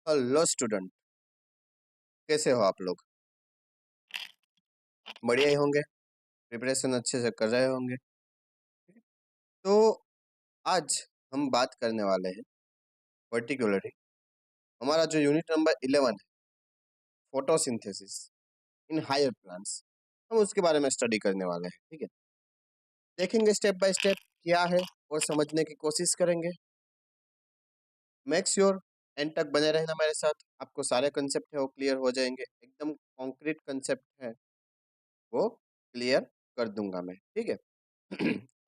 Hello student. कैसे हो आप लोग? बढ़िया ही होंगे। प्रिपरेशन अच्छे से कर रहे होंगे। तो आज हम बात करने वाले हैं पर्टिकुलरली हमारा जो यूनिट नंबर 11 है, फोटोसिंथेसिस इन हायर प्लांट्स। हम उसके बारे में स्टडी करने वाले हैं। ठीक है, देखेंगे स्टेप बाय स्टेप क्या है और समझने की कोशिश करेंगे। मेक श्योर एंड तक बने रहना मेरे साथ। आपको सारे कंसेप्ट है वो क्लियर हो जाएंगे। एकदम कॉन्क्रीट कंसेप्ट है वो क्लियर कर दूंगा मैं। ठीक है।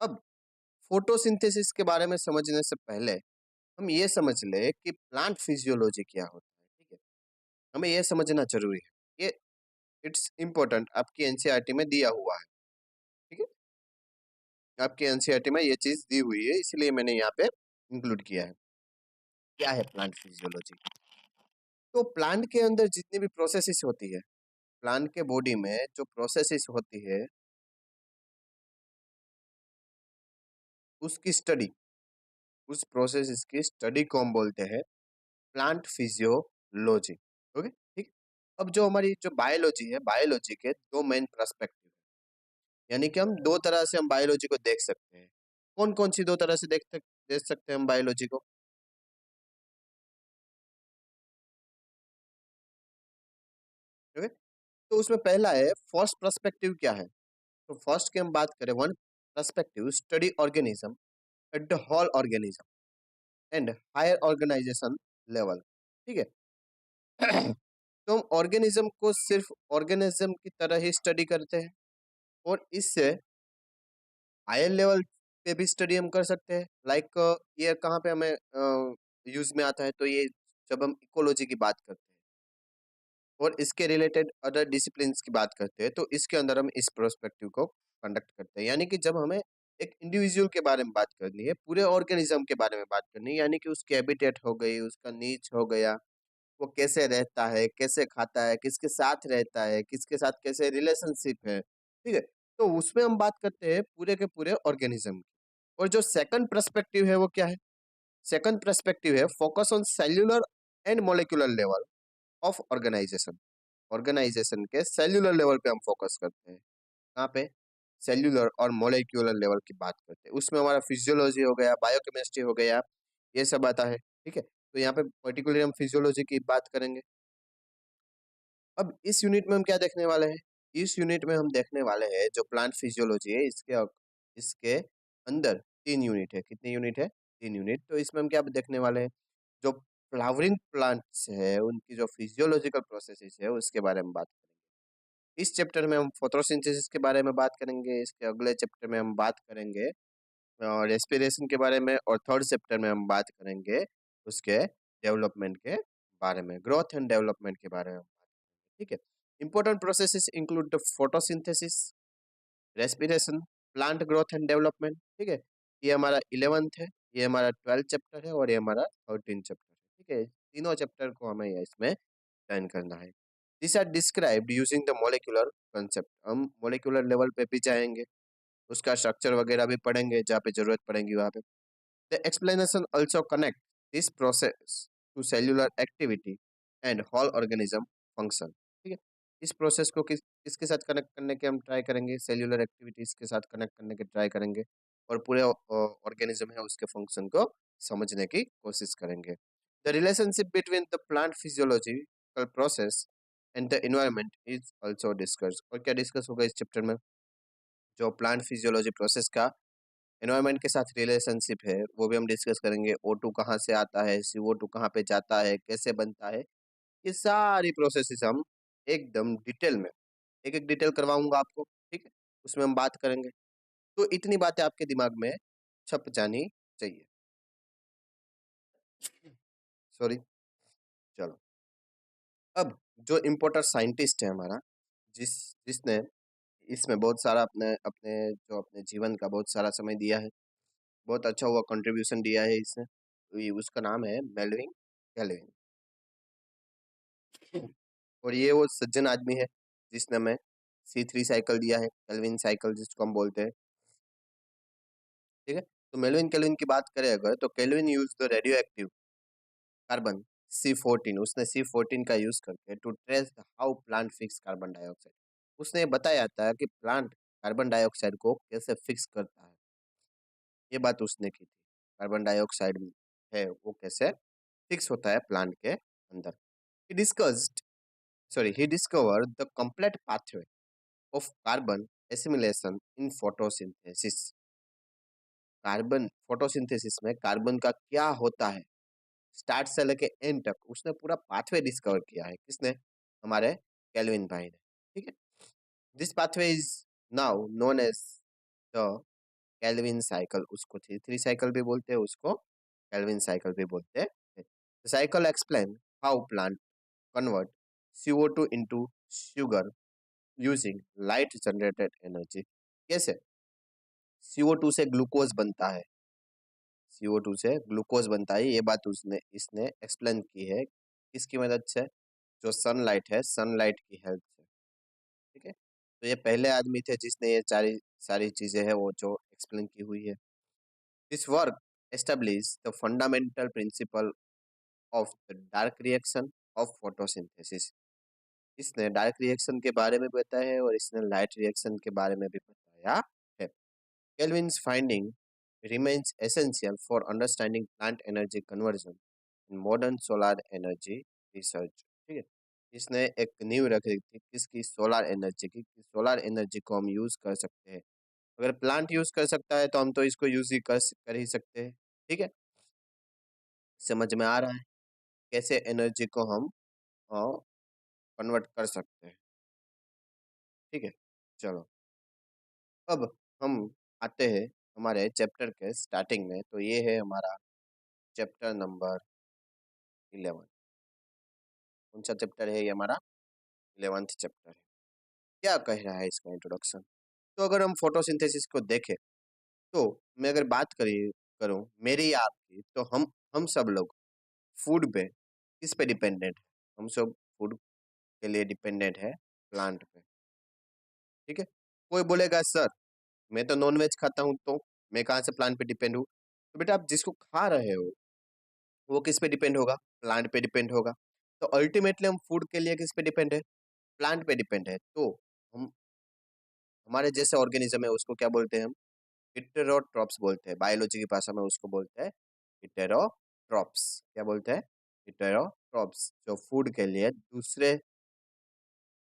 अब फोटोसिंथेसिस के बारे में समझने से पहले हम ये समझ ले कि प्लांट फिजियोलॉजी क्या होता है। ठीक है, हमें ये समझना जरूरी है। ये इट्स इम्पोर्टेंट, आपकी एनसीईआरटी में दिया हुआ है। ठीक है, आपकी एनसीईआरटी में ये चीज दी हुई है, इसलिए मैंने यहाँ पे इंक्लूड किया है। क्या है प्लांट फिजियोलॉजी? तो प्लांट के अंदर जितनी भी प्रोसेसेस होती है, प्लांट के बॉडी में जो प्रोसेसेस होती है उसकी स्टडी, उस प्रोसेसेस की स्टडी को हम बोलते हैं प्लांट फिजियोलॉजी। ओके, ठीक। अब जो हमारी जो बायोलॉजी है, बायोलॉजी के दो मेन पर्सपेक्टिव है, यानी कि हम दो तरह से हम बायोलॉजी को देख सकते हैं। कौन कौन सी दो तरह से देख सकते हैं हम बायोलॉजी को? ओके, तो उसमें पहला है फर्स्ट पर्सपेक्टिव। क्या है? तो फर्स्ट की हम बात करें, one perspective study organism at the whole organism and higher organisation level. ठीक है। तो हम ऑर्गेनिज्म को सिर्फ ऑर्गेनिज्म की तरह ही स्टडी करते हैं और इससे हायर लेवल पे भी स्टडी हम कर सकते हैं। लाइक ये कहाँ पे हमें यूज में आता है? तो ये जब हम इकोलॉजी की बात करते हैं और इसके रिलेटेड अदर डिसिप्लिन्स की बात करते हैं, तो इसके अंदर हम इस प्रोस्पेक्टिव को कंडक्ट करते हैं। यानी कि जब हमें एक इंडिविजुअल के बारे में बात करनी है, पूरे ऑर्गेनिज्म के बारे में बात करनी है, यानी कि उसकी हैबिटेट हो गई, उसका नीच हो गया, वो कैसे रहता है, कैसे खाता है, किसके साथ रहता है, किसके साथ कैसे रिलेशनशिप है। ठीक है, तो उसमें हम बात करते हैं पूरे के पूरे ऑर्गेनिज्म की। और जो सेकंड पर्सपेक्टिव है वो क्या है? सेकंड पर्सपेक्टिव है focus on cellular and molecular level of organisation. Organisation के सेल्यूलर लेवल पे हम फोकस करते हैं। कहाँ पे? सेल्यूलर और मोलिकुलर लेवल की बात करते हैं। उसमें हमारा फिजियोलॉजी हो गया, बायोकेमिस्ट्री हो गया, ये सब आता है। ठीक है, तो यहाँ पे पर्टिकुलरली हम फिजियोलॉजी की बात करेंगे। अब इस यूनिट में हम क्या देखने वाले हैं? इस यूनिट में हम देखने वाले हैं जो प्लांट फिजियोलॉजी है, इसके अंदर तीन यूनिट है। कितनी यूनिट है? तीन यूनिट। तो इसमें हम क्या देखने वाले हैं? जो फ्लावरिंग प्लांट्स है उनकी जो फिजियोलॉजिकल प्रोसेसेस है उसके बारे में बात करेंगे। इस चैप्टर में हम फोटोसिंथेसिस के बारे में बात करेंगे। इसके अगले चैप्टर में हम बात करेंगे रेस्पिरेशन के बारे में, और थर्ड चैप्टर में हम बात करेंगे उसके डेवलपमेंट के बारे में, ग्रोथ एंड डेवलपमेंट के बारे में हम बात करेंगे। ठीक है, important processes include the photosynthesis, respiration, plant growth and development. ठीक है, ये हमारा 11th है, ये हमारा 12th चैप्टर है और ये हमारा 13th चैप्टर है। ठीक है, तीनों चैप्टर को हमें इसमें जॉइन करना है। This are described using the molecular concept. हम मोलिकुलर लेवल पे भी जाएंगे, उसका स्ट्रक्चर वगैरह भी पढ़ेंगे जहाँ पे जरूरत पड़ेगी वहाँ पे। The explanation also connect this process to cellular activity and whole organism function. ठीक है, इस प्रोसेस को किसके साथ कनेक्ट करने के हम ट्राई करेंगे? सेल्यूलर एक्टिविटीज के साथ कनेक्ट करने के ट्राई करेंगे और पूरे ऑर्गेनिज्म है उसके फंक्शन को समझने की कोशिश करेंगे। The relationship between the plant physiological process and the environment is also discuss. और क्या डिस्कस होगा इस चैप्टर में? जो प्लांट फिजियोलॉजी प्रोसेस का एनवायरनमेंट के साथ रिलेशनशिप है वो भी हम डिस्कस करेंगे। O2 कहाँ से आता है, CO2 कहाँ पे जाता है, कैसे बनता है, ये सारी प्रोसेसेस हम एकदम डिटेल में, एक एक डिटेल करवाऊंगा आपको। ठीक है, उसमें हम बात करेंगे। तो इतनी बातें आपके दिमाग में छप जानी चाहिए। सॉरी, चलो। अब जो इम्पोर्टेंट साइंटिस्ट है हमारा, जिस जिसने इसमें बहुत सारा अपने अपने जो अपने जीवन का बहुत सारा समय दिया है, बहुत अच्छा हुआ कंट्रीब्यूशन दिया है इसने, तो उसका नाम है मेल्विन कैल्विन। और ये वो सज्जन आदमी है जिसने हमें C3 साइकिल दिया है, केल्विन साइकिल जिसको हम बोलते हैं। ठीक है, तो मेल्विन केल्विन की बात करें अगर, तो Calvin use the radioactive carbon C14, उसने C14 का यूज करके to trace how plant fix carbon dioxide, उसने ये बताया था कि प्लांट कार्बन डाइऑक्साइड को कैसे फिक्स करता है। ये बात उसने की थी, कार्बन डाइऑक्साइड है वो कैसे फिक्स होता है प्लांट के अंदर। ही discussed he discovered the complete pathway of carbon assimilation in photosynthesis। Carbon photosynthesis में कार्बन का क्या होता है, स्टार्ट से लेके एंड तक उसने पूरा पाथवे डिस्कवर किया है। किसने? हमारे केल्विन भाई ने। ठीक है। This pathway is now known as the Calvin cycle. उसको थ्री थ्री साइकिल भी बोलते हैं, उसको केल्विन साइकिल भी बोलते हैं। The cycle explain how plant convert CO2 into sugar using light generated energy. कैसे? CO2 से ग्लूकोज बनता है, CO2 से ग्लूकोज बनता है, ये बात उसने इसने एक्सप्लेन की है। किसकी मदद से? जो सनलाइट है, सनलाइट की हेल्प से। ठीक है। तो ये पहले आदमी थे जिसने ये सारी सारी चीजें है वो जो एक्सप्लेन की हुई है। This work establish the fundamental principle of the dark reaction of photosynthesis. इसने डार्क रिएक्शन के बारे में बताया है और इसने लाइट रिएक्शन के बारे में भी बताया है। Kelvin's finding remains essential for understanding plant energy conversion in modern solar energy research। ठीक है। इसने एक नींव रखी थी किसकी? सोलर एनर्जी की, सोलर एनर्जी को हम यूज कर सकते हैं। अगर प्लांट यूज कर सकता है तो हम तो इसको यूज ही कर ही सकते हैं। ठीक है। समझ में आ रहा है कैसे एनर्जी को हम कन्वर्ट कर सकते हैं। ठीक है। चलो, अब हम आते हैं हमारे चैप्टर के स्टार्टिंग में। तो ये है हमारा चैप्टर नंबर 11। कौन सा चैप्टर है ये? हमारा 11th चैप्टर है। क्या कह रहा है इसका इंट्रोडक्शन? तो अगर हम फोटोसिंथेसिस को देखें तो मैं अगर बात करूं मेरी या आपकी, तो हम सब लोग फूड पे किस पे डिपेंडेंट है? हम सब फूड के लिए डिपेंडेंट है प्लांट पे। ठीक है। कोई बोलेगा सर मैं तो नॉन वेज खाता हूँ तो मैं कहाँ से प्लांट पे डिपेंड हूँ? तो बेटा आप जिसको खा रहे हो वो किस पे डिपेंड होगा? प्लांट पे डिपेंड होगा। तो अल्टीमेटली हम फूड के लिए किस पे डिपेंड है? प्लांट पे डिपेंड है। तो हम हमारे जैसे ऑर्गेनिज्म है उसको क्या बोलते हैं? हम हिटेरोट्रॉप्स बोलते हैं। बायोलॉजी की भाषा में उसको बोलते हैं हिटेरोट्रॉप्स। क्या बोलते हैं? हिटेरोट्रॉप्स। जो फूड के लिए दूसरे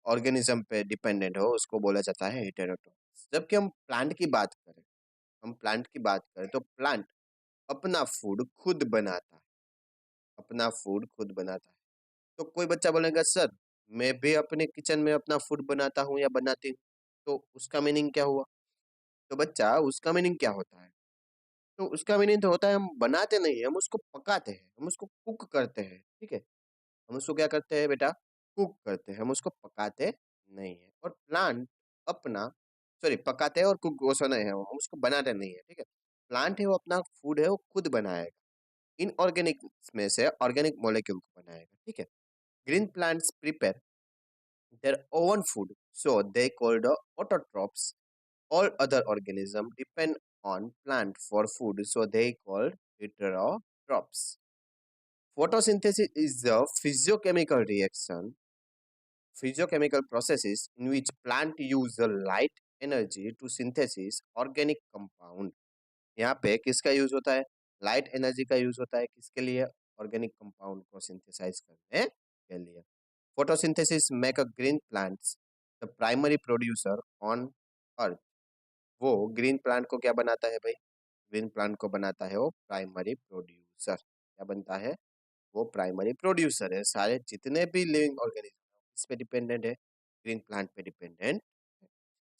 ऑर्गेनिज्म पे डिपेंडेंट हो उसको बोला जाता है हिटेरोट्रॉप्स। जबकि हम प्लांट की बात करें, हम प्लांट की बात करें तो प्लांट अपना फूड खुद बनाता है, अपना फूड खुद बनाता है। तो कोई बच्चा बोलेगा सर मैं भी अपने किचन में अपना फूड बनाता हूँ या बनाती हूँ, तो उसका मीनिंग क्या हुआ? तो बच्चा उसका मीनिंग क्या होता है? तो उसका मीनिंग तो होता है हम बनाते नहीं, हम उसको पकाते हैं, हम उसको कुक करते हैं। ठीक है। हम उसको क्या करते हैं बेटा? कुक करते हैं, हम उसको पकाते नहीं है। और प्लांट अपना, सॉरी, पकाते हैं और कुक वैसा नहीं है, हम उसको बनाते नहीं है। ठीक है। प्लांट है वो अपना फूड है वो खुद बनाएगा, इनऑर्गेनिक में से ऑर्गेनिक मॉलिक्यूल को बनाएगा। ठीक है। Green plants prepare their own food, so they called autotrophs. All other organisms depend on plant for food, so they called heterotrophs. Photosynthesis is a physiochemical processes in which plant use the light energy to synthesis organic compound। यहाँ पे किसका use होता है? Light energy का use होता है। किसके लिए? ऑर्गेनिक कंपाउंड को सिंथेसाइज करने के लिए। Photosynthesis make a green plants the primary producer on earth. वो ग्रीन प्लांट को क्या बनाता है भाई? ग्रीन प्लांट को बनाता है वो प्राइमरी प्रोड्यूसर। क्या बनता है? वो प्राइमरी प्रोड्यूसर है। सारे जितने भी लिविंग ऑर्गेनिज्म इस पे डिपेंडेंट है, ग्रीन प्लांट पे dependent.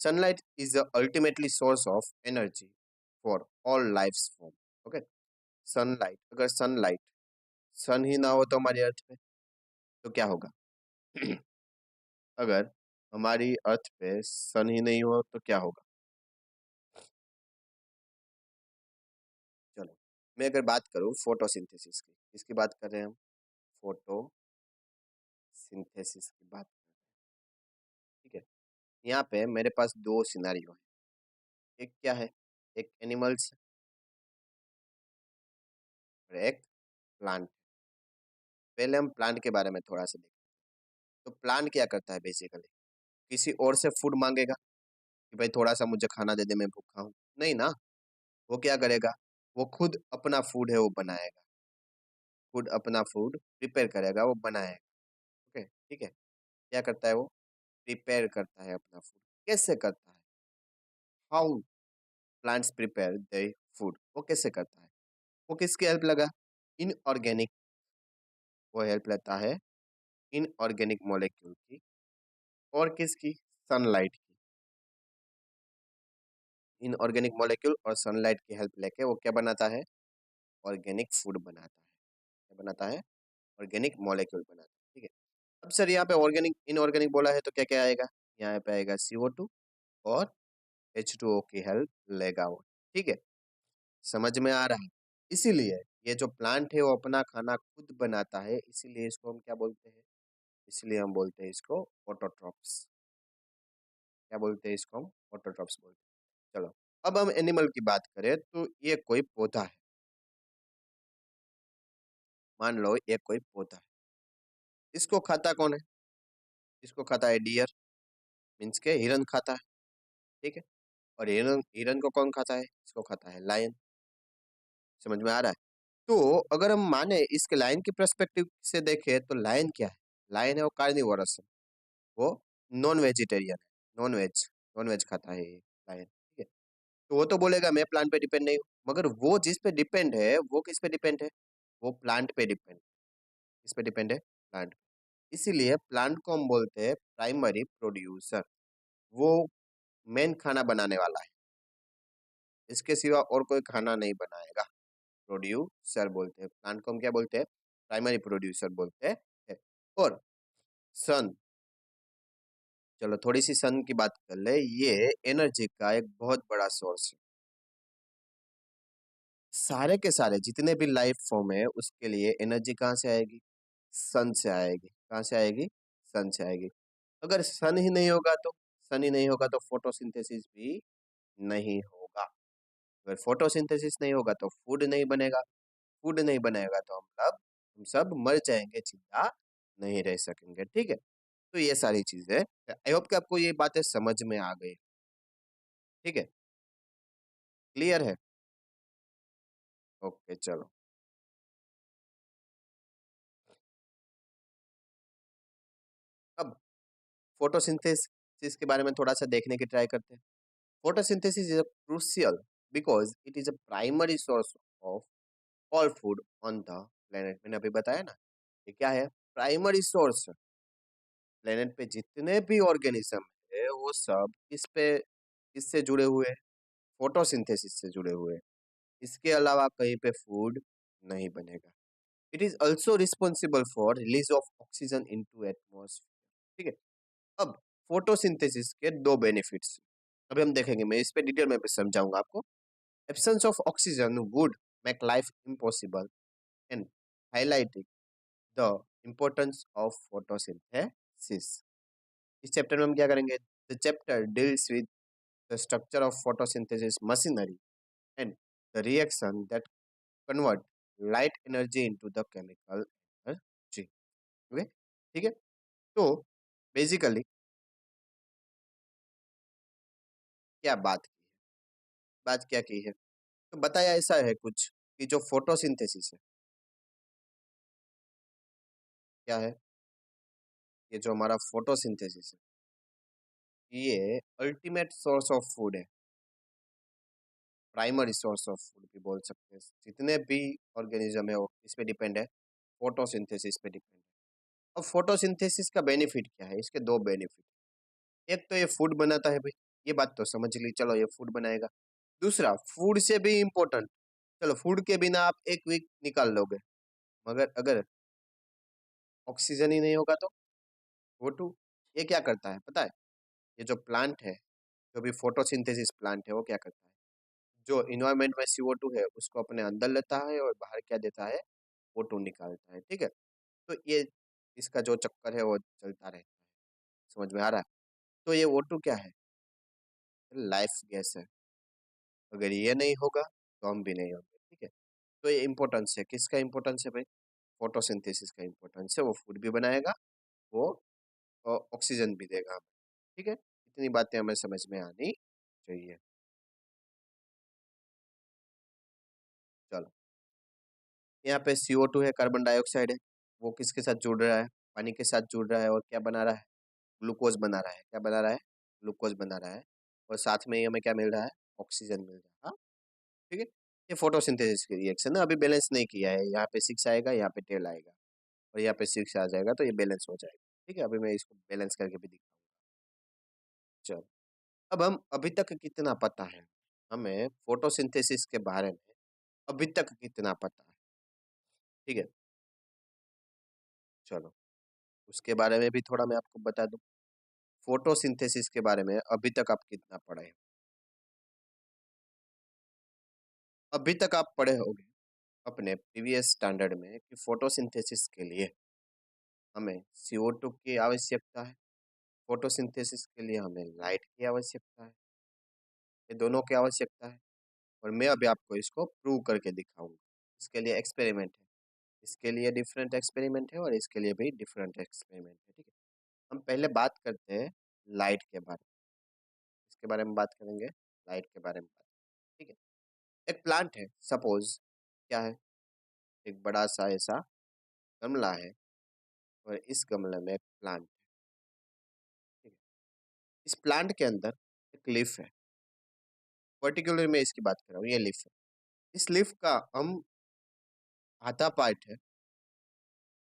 Sunlight is the ultimately source of energy for all life form. Okay. Sunlight, अगर सनलाइट, सन ही ना हो तो हमारी अर्थ पे तो क्या होगा? अगर हमारी अर्थ पे सन ही नहीं हो तो क्या होगा? चलो, मैं अगर बात करूं फोटोसिंथेसिस की, किसकी बात कर रहे हैं हम? फोटोसिंथेसिस की बात कर रहे हैं। ठीक है। यहाँ पे मेरे पास दो सिनारियो है। एक क्या है? एक एनिमल्स और एक प्लांट। पहले हम प्लांट के बारे में थोड़ा-सा देखें। तो प्लांट क्या करता है बेसिकली? किसी और से फूड माँगेगा कि भाई थोड़ा-सा मुझे खाना दे दे, मैं भूखा हूँ। नहीं ना, वो क्या करेगा? वो खुद अपना फूड है वो बनाएगा। खुद अपना फूड प्रिपेयर करेगा, वो बनाएगा। ओके, ठीक है? क्या करता है वो? प्रिपेयर करता है अपना फूड। कैसे करता है? How plants prepare their food, वो कैसे करता है? वो किसकी हेल्प लेगा? इनऑर्गेनिक, वो हेल्प लेता है इनऑर्गेनिक मॉलिक्यूल की। और किसकी? सनलाइट की। इनऑर्गेनिक मॉलिक्यूल और सनलाइट की हेल्प लेके वो क्या बनाता है? ऑर्गेनिक फूड बनाता है। क्या बनाता है? ऑर्गेनिक मॉलिक्यूल बनाता है। ठीक है? अब सर यहाँ पे ऑर्गेनिक इनऑर्गेनिक बोला है तो क्या-क्या आएगा? यहाँ पे आएगा CO2 और H2O की हेल्प लेगा वो। ठीक है? समझ में आ रहा है? इसीलिए ये जो प्लांट है वो अपना खाना खुद बनाता है, इसीलिए इसको हम क्या बोलते हैं? इसलिए हम बोलते हैं इसको ऑटोट्रॉफ्स। क्या बोलते हैं इसको हम? ऑटोट्रॉफ्स बोलते हैं। चलो, अब हम एनिमल की बात करें तो ये कोई पौधा है। मान लो ये कोई पौधा है। इसको खाता कौन है? इसको खाता है डियर, मीन्स के हिरन खाता है। ठीक है? और हिरन हिरन को कौन खाता है? इसको खाता है लायन। समझ में आ रहा है? तो अगर हम माने इसके लायन की पर्सपेक्टिव से देखें तो लायन क्या है? लायन है वो कार्निवोरस है। वो नॉन वेजिटेरियन है, नॉन वेज खाता है ये लायन। ठीक है? तो वो तो बोलेगा मैं प्लांट पे डिपेंड नहीं हूँ, मगर वो जिस पे डिपेंड है वो किस पे डिपेंड है? वो प्लांट पे डिपेंड। किस पे डिपेंड है? प्लांट। इसीलिए प्लांट को हम बोलते हैं प्राइमरी प्रोड्यूसर। वो मेन खाना बनाने वाला है, इसके सिवा और कोई खाना नहीं बनाएगा। प्रोड्यूसर बोलते हैं प्लांट को, हम क्या बोलते हैं? प्राइमरी प्रोड्यूसर बोलते हैं। और सन, चलो थोड़ी सी सन की बात कर ले, ये एनर्जी का एक बहुत बड़ा सोर्स है। सारे के सारे जितने भी लाइफ फॉर्म है उसके लिए एनर्जी कहाँ से आएगी? सन से आएगी। कहाँ से आएगी? सन से आएगी। अगर सन ही नहीं होगा तो, सन ही नहीं होगा तो फोटोसिंथेसिस भी नहीं होगा। अगर फोटोसिंथेसिस नहीं होगा तो फूड नहीं बनेगा। फूड नहीं बनेगा तो हम सब मर जाएंगे, जिंदा नहीं रह सकेंगे। ठीक है? तो ये सारी चीजें, आई होप कि आपको ये बातें समझ में आ गई। ठीक है? क्लियर है? ओके, चलो। अब फोटोसिंथेसिस के बारे में थोड़ा सा देखने की ट्राई करते हैं। Photosynthesis is crucial because it is a primary source of all food on the planet. मैंने अभी बताया ना, ये क्या है? Primary source. प्लेनेट पे जितने भी ऑर्गेनिज्म है वो सब किससे जुड़े हुए हैं? फोटोसिंथेसिस से जुड़े हुए हैं। इसके अलावा कहीं पे फूड नहीं बनेगा। It is also responsible for release of oxygen into atmosphere. ठीक है? अब फोटोसिंथेसिस के दो बेनिफिट्स अभी हम देखेंगे, मैं इस पे डिटेल में भी समझाऊंगा आपको। Absence of oxygen would make life impossible and highlighting the importance of photosynthesis. इस चैप्टर में हम क्या करेंगे? The chapter deals with the structure of photosynthesis machinery and the reaction that convert light energy into the chemical energy. Okay, ठीक है? तो basically क्या बात की है? बात क्या की है? तो बताया ऐसा है कुछ कि जो फोटोसिंथेसिस है, क्या है? ये जो हमारा फोटोसिंथेसिस है, ये अल्टीमेट सोर्स ऑफ फूड है। प्राइमरी सोर्स ऑफ फूड भी बोल सकते हैं। जितने भी ऑर्गेनिज्म है वो इस पे डिपेंड है, फोटोसिंथेसिस पे डिपेंड है। अब फोटोसिंथेसिस का बेनिफिट क्या है? इसके दो बेनिफिट। एक तो ये फूड बनाता है भाई, ये बात तो समझ ली, चलो ये फूड बनाएगा। दूसरा, फूड से भी इम्पोर्टेंट, चलो फूड के बिना आप एक वीक निकाल लोगे, मगर अगर ऑक्सीजन ही नहीं होगा तो O2, ये क्या करता है पता है? ये जो प्लांट है, जो भी फोटोसिंथेसिस प्लांट है, वो क्या करता है? जो इन्वायरमेंट में CO2 है उसको अपने अंदर लेता है और बाहर क्या देता है? O2 निकालता है। ठीक है? तो ये इसका जो चक्कर है वो चलता रहता है। समझ में आ रहा है? तो ये O2 क्या है? लाइफ गैस है। अगर ये नहीं होगा तो हम भी नहीं होंगे। ठीक है? तो ये इम्पोर्टेंस है, किसका इम्पोर्टेंस है भाई? फोटोसिंथेसिस का इम्पोर्टेंस है, वो फूड भी बनाएगा, वो ऑक्सीजन भी देगा हमें। ठीक है, इतनी बातें हमें समझ में आनी चाहिए। चलो, यहाँ पे CO2 है, कार्बन डाइऑक्साइड है, वो किसके साथ जुड़ रहा है? पानी के साथ जुड़ रहा है और क्या बना रहा है? ग्लूकोज बना रहा है। क्या बना रहा है? ग्लूकोज बना रहा है। और साथ में ही हमें क्या मिल रहा है? ऑक्सीजन मिल रहा है। ठीक है, ये फोटोसिंथेसिस की रिएक्शन है, अभी बैलेंस नहीं किया है। यहाँ पे 6 आएगा, यहाँ पे 10 आएगा, और यहाँ पे 6 आ जाएगा, तो ये बैलेंस हो जाएगा। ठीक है, अभी मैं इसको बैलेंस करके भी दिखाऊंगा। चलो, अब हम अभी तक कितना पता है हमें फोटोसिंथेसिस के बारे में, अभी तक कितना पता है? ठीक है, चलो उसके बारे में भी थोड़ा मैं आपको बता दूं। फोटोसिंथेसिस के बारे में अभी तक आप कितना पढ़े हैं? अभी तक आप पढ़े होंगे अपने प्रीवियस स्टैंडर्ड में कि फोटोसिंथेसिस के लिए हमें CO2 की आवश्यकता है, फोटोसिंथेसिस के लिए हमें लाइट की आवश्यकता है, ये दोनों की आवश्यकता है। और मैं अभी आपको इसको प्रूव करके दिखाऊंगा। इसके लिए एक्सपेरिमेंट है, इसके लिए डिफरेंट एक्सपेरिमेंट है, और इसके लिए भी डिफरेंट एक्सपेरिमेंट है। ठीक है, हम पहले बात करते हैं लाइट के बारे में। इसके बारे में बात करेंगे, लाइट के बारे में बात। ठीक है, एक प्लांट है, सपोज क्या है, एक बड़ा सा ऐसा गमला है, और इस गमले में एक प्लांट है। ठीक है, इस प्लांट के अंदर एक लीफ है, पर्टिकुलर मैं इसकी बात कर रहा हूँ, ये लीफ है। इस लीफ का हम आधा पार्ट है,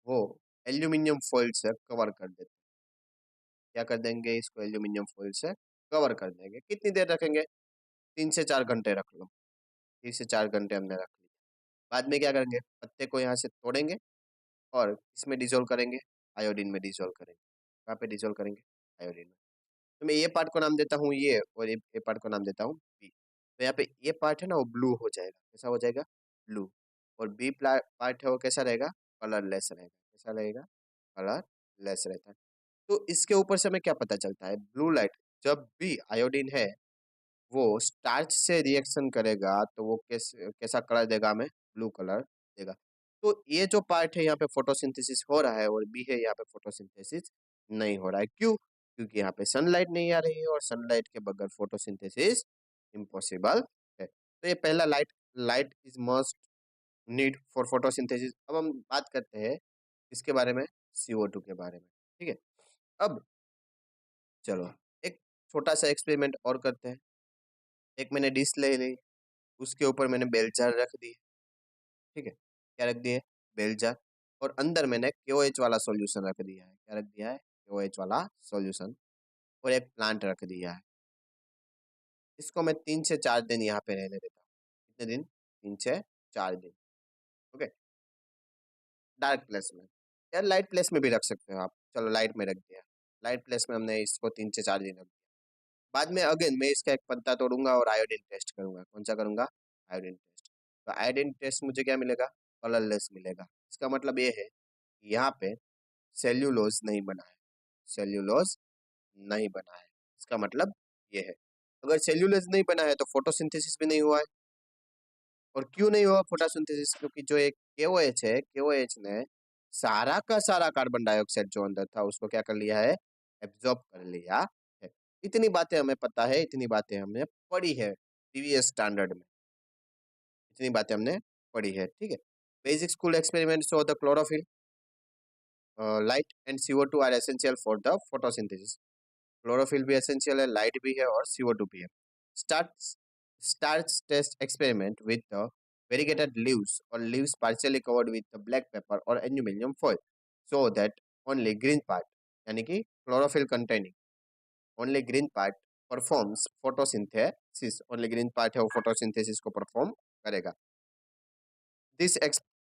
वो एल्यूमिनियम फॉइल से कवर कर देते हैं। क्या कर देंगे? इसको एल्यूमिनियम फॉइल से कवर कर देंगे। कितनी देर रखेंगे? 3 से 4 घंटे रख लो। 3 से 4 घंटे हमने रख लिया। बाद में क्या करेंगे? पत्ते को यहाँ से तोड़ेंगे और इसमें डिजोल्व करेंगे, आयोडीन में डिजोल्व करेंगे। कहाँ पे डिजोल्व करेंगे? आयोडीन में। तो मैं ये पार्ट को नाम देता हूँ ये, और ये पार्ट को नाम देता हूँ बी। तो यहाँ पे ये पार्ट है ना, वो ब्लू हो जाएगा। कैसा हो जाएगा? ब्लू। और बी पार्ट है, वो कैसा रहेगा? कलरलेस रहेगा। कैसा रहेगा? कलरलेस रहता है। तो इसके ऊपर से हमें क्या पता चलता है? ब्लू लाइट, जब भी आयोडीन है वो स्टार्च से रिएक्शन करेगा, तो वो कैसा कलर देगा हमें? ब्लू कलर देगा। तो ये जो पार्ट है, यहाँ पे फोटोसिंथेसिस हो रहा है, और बी है यहाँ पे फोटोसिंथेसिस नहीं हो रहा है। क्यों? क्योंकि यहाँ पे सनलाइट नहीं आ रही है, और सनलाइट के बगैर फोटोसिंथेसिस इम्पॉसिबल है। तो ये पहला, light light is must need for photosynthesis. अब हम बात करते हैं इसके बारे में, CO2 के बारे में। ठीक है, अब चलो एक छोटा सा एक्सपेरिमेंट और करते हैं। एक मैंने डिश ले ली, उसके ऊपर मैंने बेल जार रख दी। ठीक है, क्या रख दिए? Bell jar. और अंदर मैंने KOH वाला सॉल्यूशन रख दिया है। क्या रख दिया है? KOH वाला सॉल्यूशन। और एक प्लांट रख दिया है। इसको मैं 3 से 4 दिन यहाँ पे रहने देता हूँ। कितने दिन? 3 से 4 दिन। ओके, डार्क प्लेस में, यार लाइट प्लेस में भी रख सकते हो आप। चलो लाइट में रख दिया। लाइट प्लेस में हमने इसको 3 से 4 दिन रख दिया। बाद में अगेन मैं इसका एक पत्ता तोड़ूंगा और आयोडीन टेस्ट करूंगा। कौन सा करूंगा? Iodine test. तो आयोडीन टेस्ट मुझे क्या मिलेगा? कलरलेस मिलेगा। इसका मतलब ये है कि यहाँ पे सेल्यूलोज नहीं बना है, सेल्यूलोज नहीं बना है। इसका मतलब ये है, अगर सेल्यूलोज नहीं बना है तो फोटोसिंथेसिस भी नहीं हुआ है। और क्यों नहीं हुआ फोटोसिंथेसिस? क्योंकि जो एक KOH है, KOH ने सारा का सारा कार्बन डाइऑक्साइड जो अंदर था उसको क्या कर लिया है? एब्जॉर्ब कर लिया है। इतनी बातें हमें पता है, इतनी बातें हमने पढ़ी है प्रीवियस स्टैंडर्ड में, इतनी बातें हमने पढ़ी है। ठीक है, basic school experiment show the chlorophyll, light and CO2 are essential for the photosynthesis. Chlorophyll भी एसेंशियल है, लाइट भी है, और CO2 भी है। Start starch test experiment with the variegated leaves or leaves partially covered with the black pepper or aluminum foil, so that only green part, यानी कि chlorophyll containing only green part performs photosynthesis, only green part है वो photosynthesis को perform करेगा। This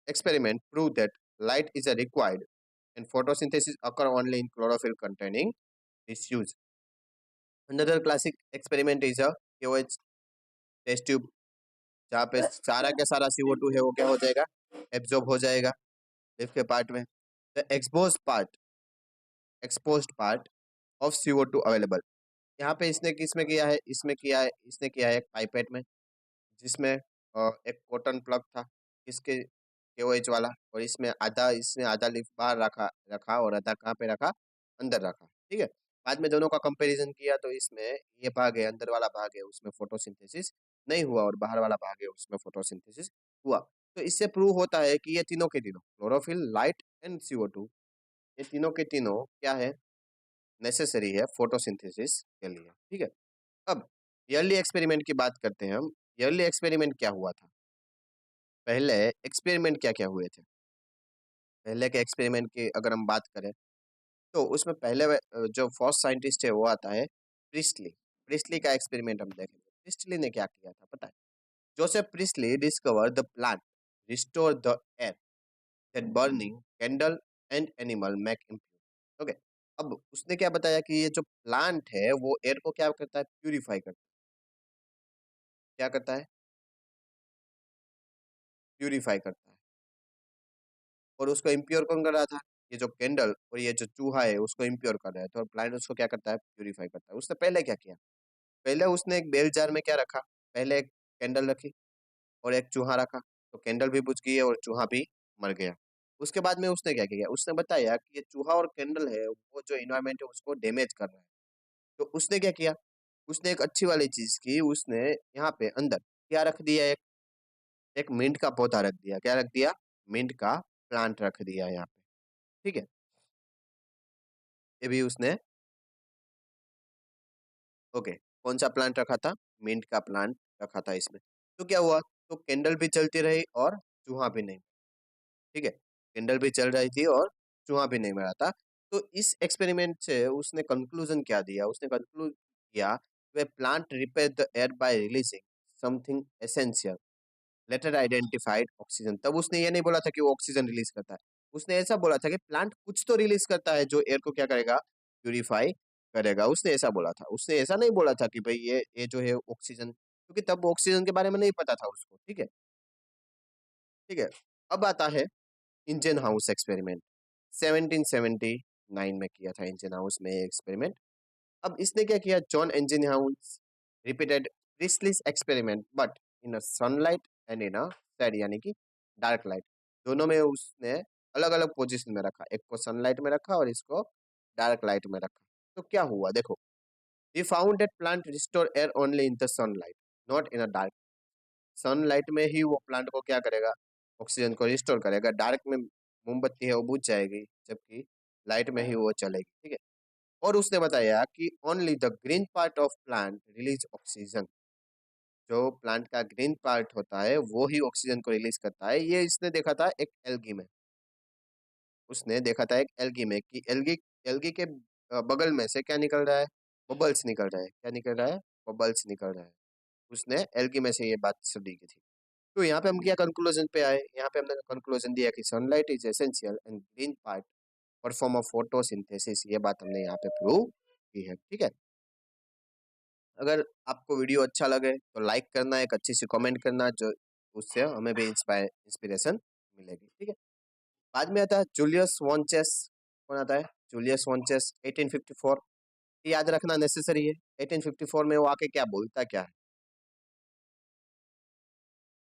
experiment proved that light is a required and photosynthesis occur only in chlorophyll containing tissues. Another classic experiment is a KOH test tube, जहाँ पे सारा का सारा CO2 है वो क्या हो जाएगा? एब्जॉर्ब हो जाएगा लिफ के पार्ट में। The exposed part of CO2 available. यहाँ पे इसने किसमें किया है? इसने किया है एक पाइपेट में, जिसमें एक कॉटन प्लग था। किसके KOH वाला, और इसमें आधा, इसने आधा लीफ बाहर रखा रखा और आधा कहाँ पे रखा, अंदर रखा, ठीक है। बाद में दोनों का कंपैरिजन किया तो इसमें ये भाग है, अंदर वाला भाग है, उसमें फोटोसिंथेसिस नहीं हुआ और बाहर वाला भाग है उसमें फोटोसिंथेसिस हुआ। तो इससे प्रूव होता है कि ये तीनों के तीनों क्लोरोफिल, लाइट एंड CO2, ये तीनों के तीनों क्या है, नेसेसरी है फोटोसिंथेसिस के लिए, ठीक है। अब ईयरली एक्सपेरिमेंट की बात करते हैं हम। ईयरली एक्सपेरिमेंट क्या हुआ था, पहले एक्सपेरिमेंट क्या क्या हुए थे। पहले के एक्सपेरिमेंट की अगर हम बात करें तो उसमें पहले जो फर्स्ट साइंटिस्ट है वो आता है प्रिस्टली। प्रिस्टली का एक्सपेरिमेंट हम देखेंगे। प्रिस्टली ने क्या किया था पता है, Joseph priestly discover the plant restore the air that burning candle and animal make impure. Okay, अब उसने क्या बताया कि ये जो प्लांट है वो एयर को क्या करता है, प्यूरिफाई करता है। क्या करता है, प्यूरिफाई करता है। और उसको इम्प्योर कौन कर रहा था, ये जो कैंडल और ये जो चूहा है उसको इम्प्योर कर रहा है, तो प्लांट उसको क्या करता है, प्यूरिफाई करता है। उसने पहले क्या किया, पहले उसने एक बेल जार में क्या रखा, पहले एक कैंडल रखी और एक चूहा रखा, तो कैंडल भी बुझ गई है और चूहा भी मर गया। उसके बाद में उसने क्या किया, उसने बताया कि ये चूहा और कैंडल है वो जो इन्वायरमेंट है उसको डैमेज कर रहा है। तो उसने क्या किया, उसने एक अच्छी वाली चीज की, उसने यहाँ पे अंदर क्या रख दिया, एक एक मिंट का पौधा रख दिया। क्या रख दिया, मिंट का प्लांट रख दिया यहाँ पे, ठीक है। ये भी उसने, ओके, कौन सा प्लांट रखा था, मिंट का प्लांट रखा था इसमें। तो क्या हुआ, तो कैंडल भी चलती रही और चूहा भी नहीं, ठीक है। कैंडल भी चल रही थी और चूहा भी नहीं मरा था। तो इस एक्सपेरिमेंट से उसने कंक्लूजन क्या दिया, उसने कंक्लूड किया वे plant repair the air by releasing something essential, later identified oxygen. तब उसने ये नहीं बोला था कि वो ऑक्सीजन रिलीज करता है, उसने ऐसा बोला था कि प्लांट कुछ तो रिलीज करता है जो एयर को क्या करेगा, प्यूरिफाई करेगा। उसने ऐसा बोला था, उसने ऐसा नहीं बोला था कि भाई ये जो है ऑक्सीजन, क्योंकि तब ऑक्सीजन के बारे में नहीं पता था उसको, ठीक है। ठीक है, अब आता है इंजन हाउस एक्सपेरिमेंट। 1779 में किया था इंजन हाउस में एक्सपेरिमेंट। अब इसने क्या किया, John Ingenhousz repeated Priestley's experiment but in a sunlight and in a shade, यानी कि डार्क लाइट। दोनों में उसने अलग अलग पोजीशन में रखा, एक को सनलाइट में रखा और इसको डार्क लाइट में रखा। तो क्या हुआ देखो, we found that plant restore air only in the sunlight, not in a dark. Sunlight में ही वो प्लांट को क्या करेगा, ऑक्सीजन को रिस्टोर करेगा। डार्क में मोमबत्ती है वो बुझ जाएगी, जबकि लाइट में ही वो चलेगी, ठीक है। और उसने बताया कि only the green part of plant release oxygen, जो प्लांट का ग्रीन पार्ट होता है वो ही ऑक्सीजन को रिलीज करता है। ये इसने देखा था एक एल्गी में, उसने देखा था एक एल्गी में कि एल्गी एल्गी के बगल में से क्या निकल रहा है, बबल्स निकल रहा है। क्या निकल रहा है, बबल्स निकल रहा है। उसने एल्गी में से ये बात स्टडी की थी। तो यहाँ पे हम क्या कंक्लूजन पे आए, यहाँ पे हमने कंक्लूजन दिया कि sunlight is essential and green part perform a photosynthesis. ये बात हमने यहाँ पे प्रूव की है, ठीक है। अगर आपको वीडियो अच्छा लगे तो लाइक करना, एक अच्छी सी कमेंट करना, जो उससे हमें भी इंस्पिरेशन मिलेगी, ठीक है। बाद में आता है जूलियस वॉन्चेस। कौन आता है, जूलियस वॉन्चेस 1854। याद रखना नेसेसरी है। 1854 में वो आके क्या बोलता क्या है,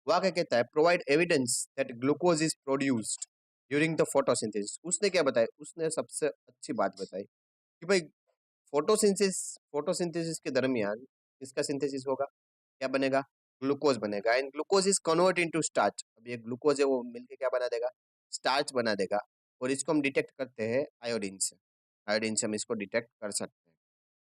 वो आके कहता है provide evidence that glucose is produced during the photosynthesis. उसने क्या बताया, उसने सबसे अच्छी बात बताई कि भाई फोटोसिंथेसिस, फोटोसिंथेसिस के दरमियान किसका सिंथेसिस होगा, क्या बनेगा, ग्लूकोज बनेगा। And glucose is convert into starch. अब ये ग्लूकोज है वो मिलके क्या बना देगा, स्टार्च बना देगा। और इसको हम डिटेक्ट करते हैं आयोडीन से, आयोडीन से हम इसको डिटेक्ट कर सकते हैं।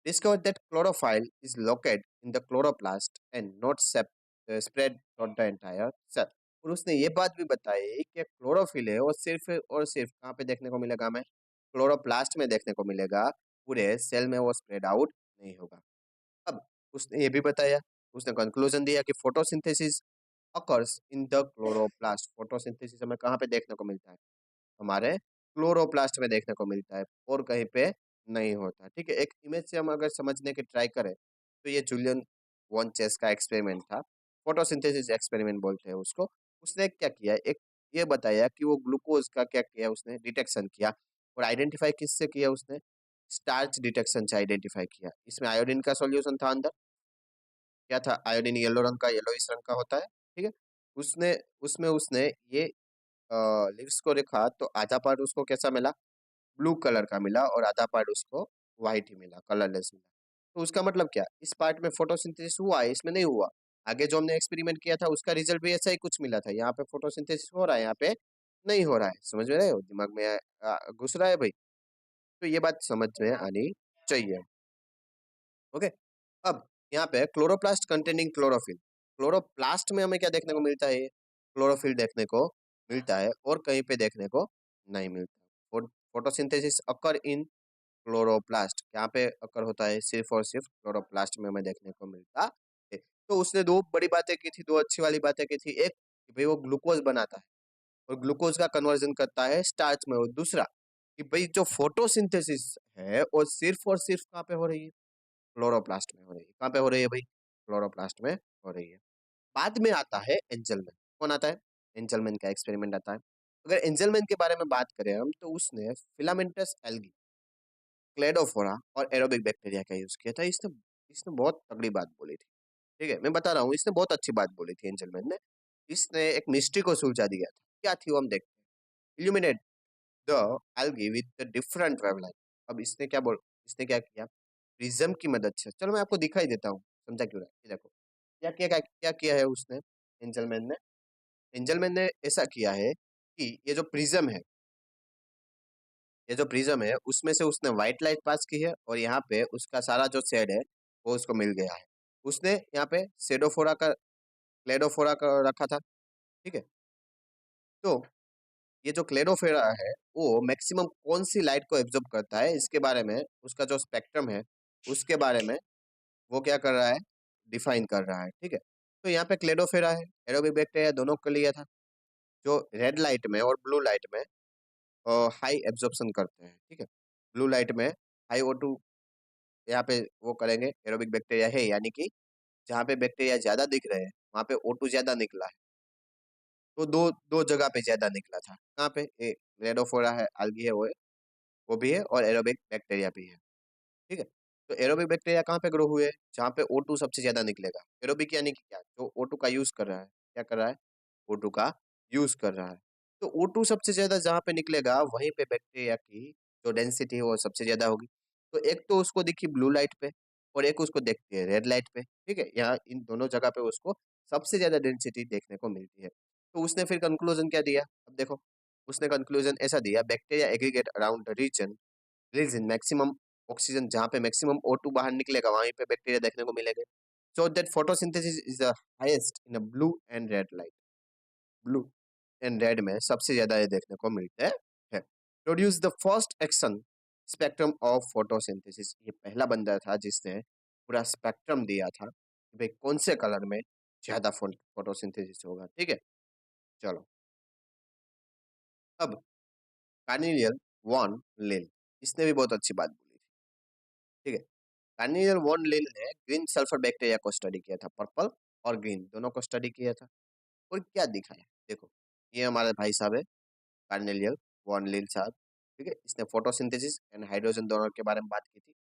discovered that chlorophyll is located in the chloroplast and not spread throughout the entire cell। और उसने ये बात भी बताई कि क्लोरोफिल है और सिर्फ कहाँ पे देखने को मिलेगा, हमें क्लोरोप्लास्ट में देखने को मिलेगा, पूरे सेल में वो स्प्रेड आउट नहीं होगा। अब उसने ये भी बताया, उसने कंक्लूजन दिया कि photosynthesis occurs in the chloroplast. Photosynthesis हमें कहाँ पे देखने को मिलता है, हमारे क्लोरोप्लास्ट में देखने को मिलता है और कहीं पे नहीं होता, ठीक है। एक इमेज से हम अगर समझने की ट्राई करें तो ये जूलियन वॉन चेस का एक्सपेरिमेंट था, फोटोसिंथेसिस एक्सपेरिमेंट बोलते हैं उसको। उसने क्या किया, एक ये बताया कि वो ग्लूकोज का क्या किया, उसने डिटेक्शन किया और आइडेंटिफाई किससे किया, उसने स्टार्च डिटेक्शन से आइडेंटिफाई किया। इसमें आयोडीन का सॉल्यूशन था अंदर, क्या था, आयोडीन येलो रंग का, येलोइश रंग का होता है, ठीक है। उसने उसमें उसने ये लीव्स को देखा तो आधा पार्ट उसको कैसा मिला, ब्लू कलर का मिला, और आधा पार्ट उसको व्हाइट ही मिला, कलरलेस मिला। तो उसका मतलब क्या, इस पार्ट में फोटोसिंथेसिस हुआ है, इसमें नहीं हुआ। आगे जो हमने एक्सपेरिमेंट किया था उसका रिजल्ट भी ऐसा ही कुछ मिला था, यहाँ पे फोटोसिंथेसिस हो रहा है, यहाँ पे नहीं हो रहा है। समझ में रहे हो, दिमाग में घुस रहा है भाई? तो ये बात समझ में आनी चाहिए। ओके। अब यहाँ पे क्लोरोप्लास्ट कंटेनिंग क्लोरोफिल, क्लोरोप्लास्ट में हमें क्या देखने को मिलता है, क्लोरोफिल देखने को मिलता है, और कहीं पे देखने को नहीं मिलता। फोटोसिंथेसिस अकर इन क्लोरोप्लास्ट, यहाँ पे अकर होता है सिर्फ और सिर्फ क्लोरोप्लास्ट में हमें देखने को मिलता है। तो उसने दो बड़ी बातें की थी, दो अच्छी वाली बातें की थी। एक कि भाई वो ग्लूकोज बनाता है और ग्लूकोज का कन्वर्जन करता है स्टार्च में, और दूसरा कि भाई जो फोटोसिंथेसिस है वो सिर्फ और सिर्फ कहाँ पे हो रही है, क्लोरोप्लास्ट में हो रही है। कहाँ पे हो रही है भाई, क्लोरोप्लास्ट में हो रही है। बाद में आता है एंजलमैन। कौन आता है, एंजलमैन का एक्सपेरिमेंट आता है। अगर एंजलमैन के बारे में बात करें हम, तो उसने फिलामेंटस एल्गी, क्लेडोफोरा और एरोबिक बैक्टीरिया का यूज किया था। इसने इसने बहुत तगड़ी बात बोली थी। ठीक है, मैं बता रहा हूँ, इसने बहुत अच्छी बात बोली थी एंजलमैन ने। इसने एक मिस्ट्री को सुलझा दिया था। क्या थी वो हम देखते हैं। Illuminate the algae with the different wavelength. अब इसने क्या किया, प्रिज्म की मदद से, चलो मैं आपको दिखाई देता हूँ, समझा क्यों रहा है। ये देखो क्या किया है उसने, एंजलमैन ने। एंजलमैन ने ऐसा किया है कि ये जो प्रिज्म है उसमें से उसने व्हाइट लाइट पास की है, और यहाँ पे उसका सारा जो शेड है वो उसको मिल गया है। उसने यहाँ पे सेडोफोरा का क्लेडोफोरा का रखा था। ठीक है। तो ये जो क्लेडोफोरा है वो मैक्सिमम कौन सी लाइट को एब्जॉर्ब करता है, इसके बारे में, उसका जो स्पेक्ट्रम है उसके बारे में वो क्या कर रहा है, डिफाइन कर रहा है। ठीक है। तो यहाँ पे क्लेडोफेरा है, एरोबिक बैक्टीरिया, दोनों को लिया था, जो रेड लाइट में और ब्लू लाइट में हाई एब्जॉर्प्शन करते हैं। ठीक है। ब्लू लाइट में हाई O2 यहाँ पे वो करेंगे, एरोबिक बैक्टीरिया है, यानी कि जहाँ पे बैक्टीरिया ज्यादा दिख रहे हैं वहाँ पे O2 ज्यादा निकला है। तो दो दो जगह पे ज्यादा निकला था, कहाँ पे, रेडोफोरा है, algae है, वो भी है, और एरोबिक बैक्टीरिया भी है। ठीक है। तो एरोबिक बैक्टीरिया कहाँ पे ग्रो हुए, जहाँ पे O2 सबसे ज्यादा निकलेगा। एरोबिक यानी कि क्या, जो O2 का यूज कर रहा है, क्या कर रहा है, O2 का यूज कर रहा है। तो O2 सबसे ज्यादा जहाँ पे निकलेगा वहीं पे बैक्टीरिया की जो डेंसिटी है वो सबसे ज्यादा होगी। तो एक तो उसको दिखी ब्लू लाइट पे, और एक उसको देखती है रेड लाइट पे। ठीक है, यहाँ इन दोनों जगह पे उसको सबसे ज्यादा डेंसिटी देखने को मिलती है। तो उसने फिर कंक्लूजन क्या दिया, अब देखो, उसने कंक्लूजन ऐसा दिया, bacteria aggregate around the region release in maximum oxygen, जहाँ पे मैक्सिमम O2 बाहर निकलेगा वहीं पे बैक्टीरिया देखने को मिलेंगे। So that photosynthesis is the highest in blue and red light. Blue and red में सबसे ज्यादा ये देखने को मिलते हैं। Produce the first action spectrum of photosynthesis, ये पहला बंदा था जिसने पूरा स्पेक्ट्रम दिया था कि भाई कौन से कलर में ज्यादा फोटोसिंथेसिस होगा। ठीक है। चलो, अब कार्नेलियन वॉन लिल, इसने भी बहुत अच्छी बात बोली थी। ठीक है। कार्नेलियन वॉन लिल ने ग्रीन सल्फर बैक्टीरिया को स्टडी किया था, पर्पल और ग्रीन दोनों को स्टडी किया था, और क्या दिखाया, देखो, ये हमारे भाई साहब है, कार्नेलियल वॉन लिल साहब। ठीक है, इसने फोटोसिंथेसिस एंड हाइड्रोजन दोनों के बारे में बात की थी।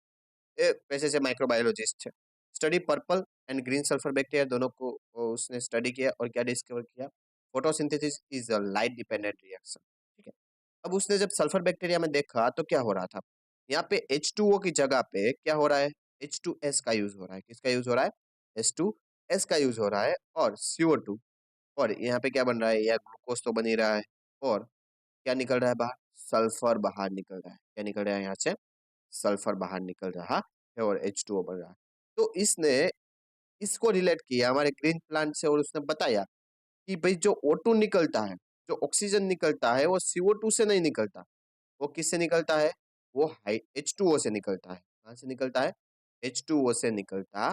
ये पैसे से माइक्रोबायोलॉजिस्ट है। Study purple and green sulphur bacteria दोनों को उसने स्टडी किया, और क्या डिस्कवर किया, photosynthesis is a light dependent reaction. ठीक है। अब उसने जब सल्फर बैक्टीरिया में देखा तो क्या हो रहा था, यहाँ पे H2O की जगह पे क्या हो रहा है, H2S का यूज हो रहा है। किसका यूज हो रहा है, H2S का यूज हो रहा है, और CO2, और यहाँ पे क्या बन रहा है, यह ग्लूकोज तो बन ही रहा है, और क्या निकल रहा है बाहर, सल्फर बाहर निकल रहा है। क्या निकल रहा है यहाँ से, सल्फर बाहर निकल रहा है, और H2O बन रहा है। तो इसने इसको रिलेट किया हमारे ग्रीन प्लांट से, और उसने बताया कि भाई जो O2 निकलता है, जो ऑक्सीजन निकलता है, वो CO2 से नहीं निकलता। वो किससे निकलता है, वो H2O से निकलता है। कहाँ से निकलता है, H2O से निकलता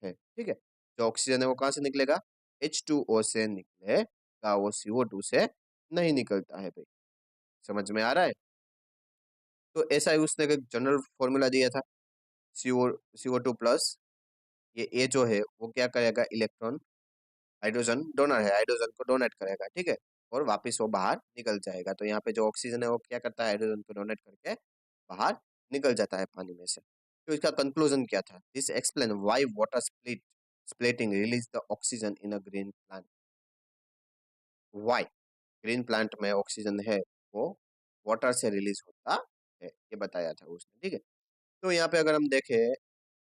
है। ठीक है। जो ऑक्सीजन है वो कहाँ से निकलेगा, H2O से निकलेगा, वो CO2 से नहीं निकलता है भाई। समझ में आ रहा है। तो ऐसा ही उसने एक जनरल फॉर्मूला दिया था, CO2 प्लस, ये ए जो है वो क्या करेगा, इलेक्ट्रॉन, हाइड्रोजन डोनर है, हाइड्रोजन को डोनेट करेगा। ठीक है। और वापस वो बाहर निकल जाएगा। तो यहाँ पे जो ऑक्सीजन है वो क्या करता है, हाइड्रोजन को डोनेट करके बाहर निकल जाता है पानी में से। तो इसका कंक्लूजन क्या था, this explain why water splitting release the oxygen in a green plant. Why green plant में ऑक्सीजन है वो वाटर से रिलीज होता है, ये बताया था उसने, ठीक है। तो यहाँ पे अगर हम देखें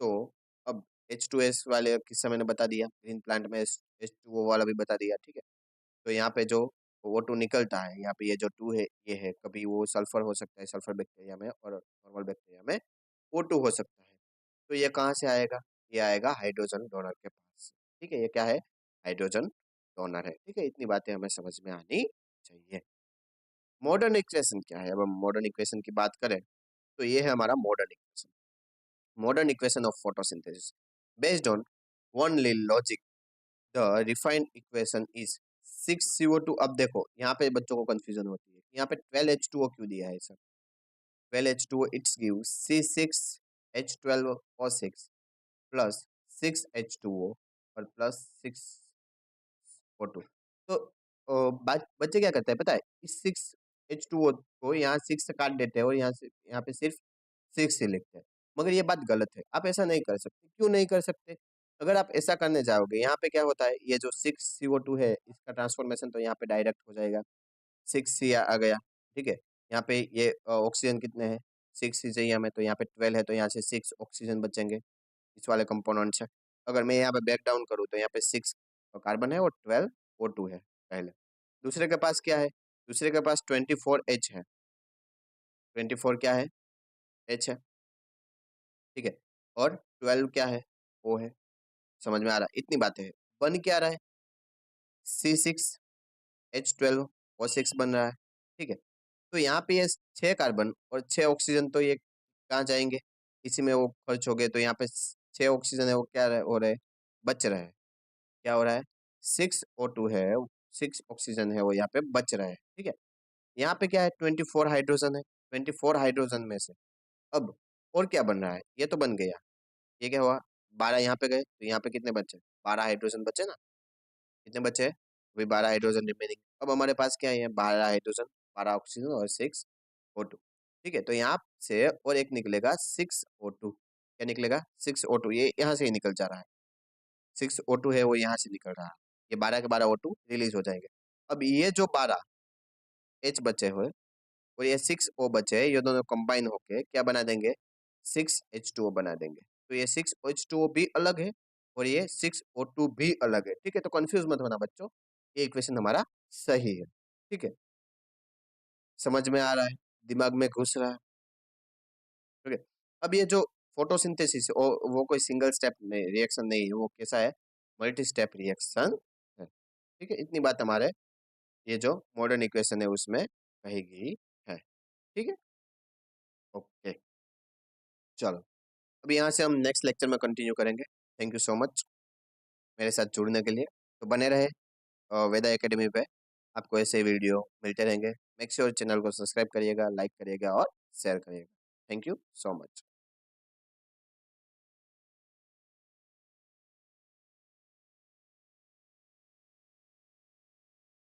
तो अब H2S वाले किस्सा मैंने बता दिया, ग्रीन प्लांट में H2O वाला भी बता दिया, ठीक है। तो यहाँ पे जो O2 निकलता है, यहाँ पे ये जो 2 है ये है, कभी वो सल्फर हो सकता है सल्फर बैक्टीरिया में और नॉर्मल बैक्टीरिया में O2 हो सकता है। तो ये कहाँ से आएगा? ये आएगा हाइड्रोजन डोनर के पास से, ठीक है। ये क्या है? हाइड्रोजन डोनर है, ठीक है। इतनी बातें हमें समझ में आनी चाहिए। मॉडर्न इक्वेशन क्या है? अब हम मॉडर्न इक्वेशन की बात करें तो ये है हमारा modern equation. Modern equation of photosynthesis based on only logic, the refined equation is 6CO2। अब देखो यहाँ पे बच्चों को कंफ्यूजन होती है, यहाँ पे 12H2O क्यों दिया है sir? 12H2O it's give C6H12O6 plus 6H2O और प्लस 6O2। तो बच्चे क्या करते हैं पता है, इस 6H2O को यहाँ 6 से काट देते हैं और यहाँ से यहाँ पे सिर्फ 6 ही लिखते हैं। मगर ये बात गलत है, आप ऐसा नहीं कर सकते। क्यों नहीं कर सकते? अगर आप ऐसा करने जाओगे, यहाँ पे क्या होता है, ये जो 6CO2 है इसका ट्रांसफॉर्मेशन तो यहाँ पे डायरेक्ट हो जाएगा, 6 आ गया, ठीक है। यहाँ पे ये ऑक्सीजन कितने हैं, 6 ही चाहिए हमें, तो यहाँ पे 12 है, तो यहाँ से 6 ऑक्सीजन बचेंगे इस वाले कंपोनेंट से। अगर मैं यहाँ पे बैक डाउन करूँ तो यहाँ पे 6 कार्बन है और 12O2 है पहले। दूसरे के पास क्या है? दूसरे के पास 24H है, 24 क्या है? H है, ठीक है। और 12 क्या है? O है। समझ में आ रहा है? इतनी बातें हैं। बन क्या रहा है? C6H12O6 बन रहा है, ठीक है। तो यहाँ पे ये 6 कार्बन और 6 ऑक्सीजन, तो ये कहाँ जाएंगे? इसी में वो खर्च हो गए, तो यहाँ पे 6 ऑक्सीजन है वो क्या हो रहे हैं? बच रहे हैं। क्या हो रहा है? 6O2 है, 6 ऑक्सीजन है वो यहाँ पे बच रहे हैं, ठीक है। यहाँ पे क्या है? 24 हाइड्रोजन है, 24 हाइड्रोजन में से अब और क्या बन रहा है? ये तो बन गया, ये क्या हुआ? 12 यहाँ पे गए, तो यहाँ पे कितने बचे? 12 हाइड्रोजन बचे ना? कितने बचे? अभी 12 हाइड्रोजन रिमेनिंग। अब हमारे पास क्या है? 12 हाइड्रोजन, 12 ऑक्सीजन और 6O2, ठीक है। तो यहाँ से और एक निकलेगा 6O2। क्या निकलेगा? 6O2, ये यहाँ से ही निकल जा रहा है। 6O2 है वो यहाँ से निकल रहा है, ये 12 के 12 O2 रिलीज हो जाएंगे। अब ये जो 12 H बचे हुए और ये 6O बचे हैं, ये दोनों कंबाइन होके क्या बना देंगे? 6H2O बना देंगे। तो ये 6H2O भी अलग है और ये 6O2 भी अलग है, ठीक है। तो कंफ्यूज मत होना बच्चों, ये इक्वेशन हमारा सही है, ठीक है। समझ में आ रहा है? दिमाग में घुस रहा है? ठीक है। अब ये जो फोटोसिंथेसिस वो कोई सिंगल स्टेप में रिएक्शन नहीं है, वो कैसा है? मल्टी स्टेप रिएक्शन है, ठीक है। इतनी बात हमारे ये जो मॉडर्न इक्वेशन है उसमें कही गई है, ठीक है। ओके, चलो अब यहाँ से हम नेक्स्ट लेक्चर में कंटिन्यू करेंगे। थैंक यू सो मच मेरे साथ जुड़ने के लिए। तो बने रहे वेदा एकेडमी पे, आपको ऐसे वीडियो मिलते रहेंगे। मेक श्योर चैनल को सब्सक्राइब करिएगा, लाइक करिएगा और शेयर करिएगा। Thank you so much.